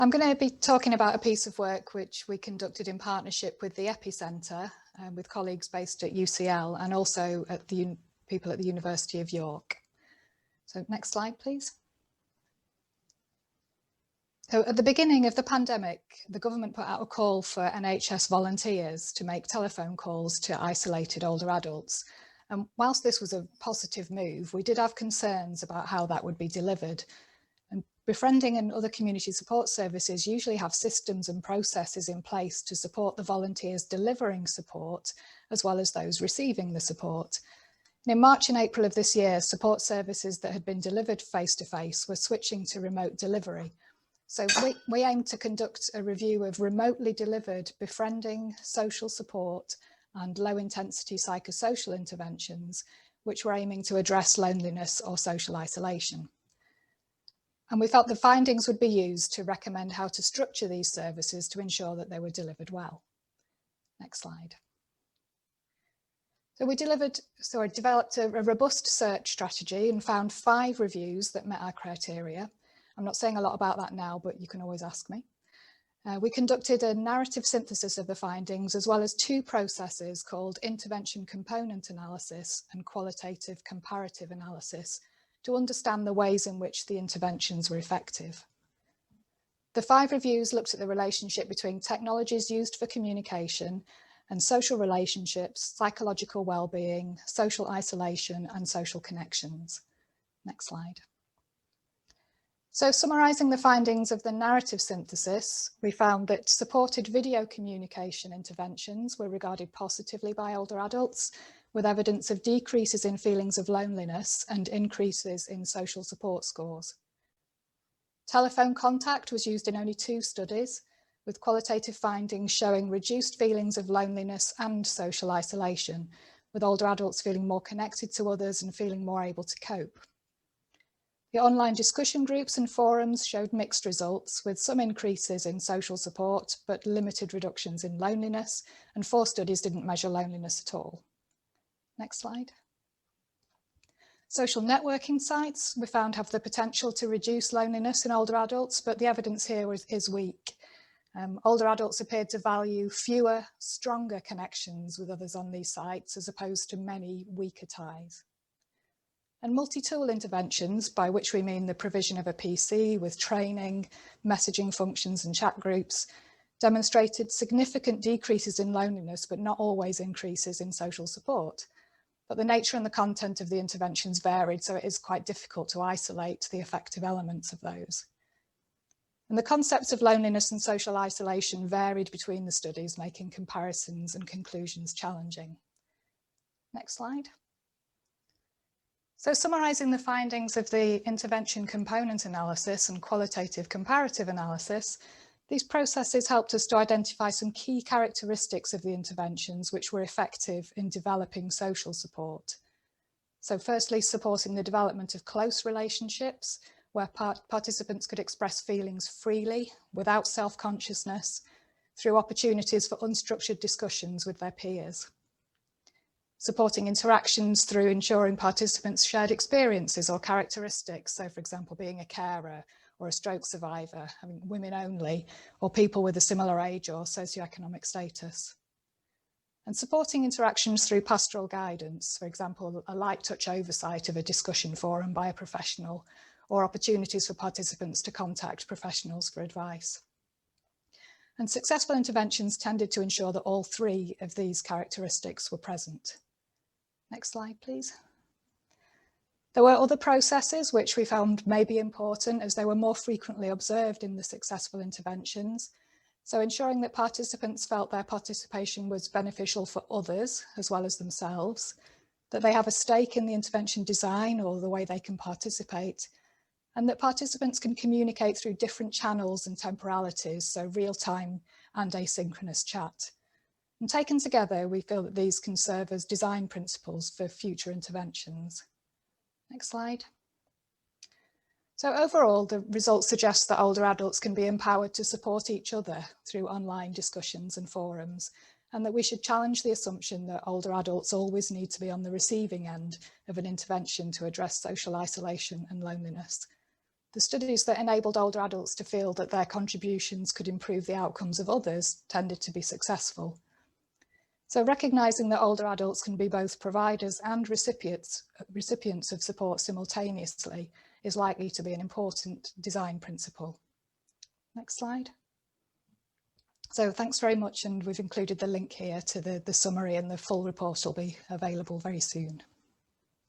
I'm going to be talking about a piece of work which we conducted in partnership with the Epicentre, with colleagues based at UCL and also at the people at the University of York. So next slide, please. So at the beginning of the pandemic, the government put out a call for NHS volunteers to make telephone calls to isolated older adults. And whilst this was a positive move, we did have concerns about how that would be delivered. And befriending and other community support services usually have systems and processes in place to support the volunteers delivering support, as well as those receiving the support. And in March and April of this year, support services that had been delivered face-to-face were switching to remote delivery. So we aim to conduct a review of remotely delivered befriending, social support and low intensity psychosocial interventions, which were aiming to address loneliness or social isolation. And we felt the findings would be used to recommend how to structure these services to ensure that they were delivered well. Next slide. So we developed a robust search strategy and found 5 reviews that met our criteria. I'm not saying a lot about that now, but you can always ask me. We conducted a narrative synthesis of the findings, as well as 2 processes called intervention component analysis and qualitative comparative analysis, to understand the ways in which the interventions were effective. The 5 reviews looked at the relationship between technologies used for communication and social relationships, psychological well-being, social isolation and social connections. Next slide. So summarising the findings of the narrative synthesis, we found that supported video communication interventions were regarded positively by older adults, with evidence of decreases in feelings of loneliness and increases in social support scores. Telephone contact was used in only 2 studies, with qualitative findings showing reduced feelings of loneliness and social isolation, with older adults feeling more connected to others and feeling more able to cope. The online discussion groups and forums showed mixed results, with some increases in social support, but limited reductions in loneliness, and 4 studies didn't measure loneliness at all. Next slide. Social networking sites we found have the potential to reduce loneliness in older adults, but the evidence here is weak. Older adults appeared to value fewer, stronger connections with others on these sites, as opposed to many weaker ties. And multi-tool interventions, by which we mean the provision of a PC with training, messaging functions and chat groups, demonstrated significant decreases in loneliness, but not always increases in social support. But the nature and the content of the interventions varied, so it is quite difficult to isolate the effective elements of those. And the concepts of loneliness and social isolation varied between the studies, making comparisons and conclusions challenging. Next slide. So summarising the findings of the intervention component analysis and qualitative comparative analysis, these processes helped us to identify some key characteristics of the interventions which were effective in developing social support. So firstly, supporting the development of close relationships where participants could express feelings freely without self-consciousness through opportunities for unstructured discussions with their peers. Supporting interactions through ensuring participants shared experiences or characteristics, so for example being a carer or a stroke survivor, women only, or people with a similar age or socioeconomic status. And supporting interactions through pastoral guidance, for example a light touch oversight of a discussion forum by a professional, or opportunities for participants to contact professionals for advice. And successful interventions tended to ensure that all 3 of these characteristics were present. Next slide, please. There were other processes which we found may be important, as they were more frequently observed in the successful interventions. So ensuring that participants felt their participation was beneficial for others as well as themselves, that they have a stake in the intervention design or the way they can participate, and that participants can communicate through different channels and temporalities, so real-time and asynchronous chat. And taken together, we feel that these can serve as design principles for future interventions. Next slide. So overall, the results suggest that older adults can be empowered to support each other through online discussions and forums, and that we should challenge the assumption that older adults always need to be on the receiving end of an intervention to address social isolation and loneliness. The studies that enabled older adults to feel that their contributions could improve the outcomes of others tended to be successful. So recognising that older adults can be both providers and recipients of support simultaneously is likely to be an important design principle. Next slide. So thanks very much, and we've included the link here to the summary, and the full report will be available very soon.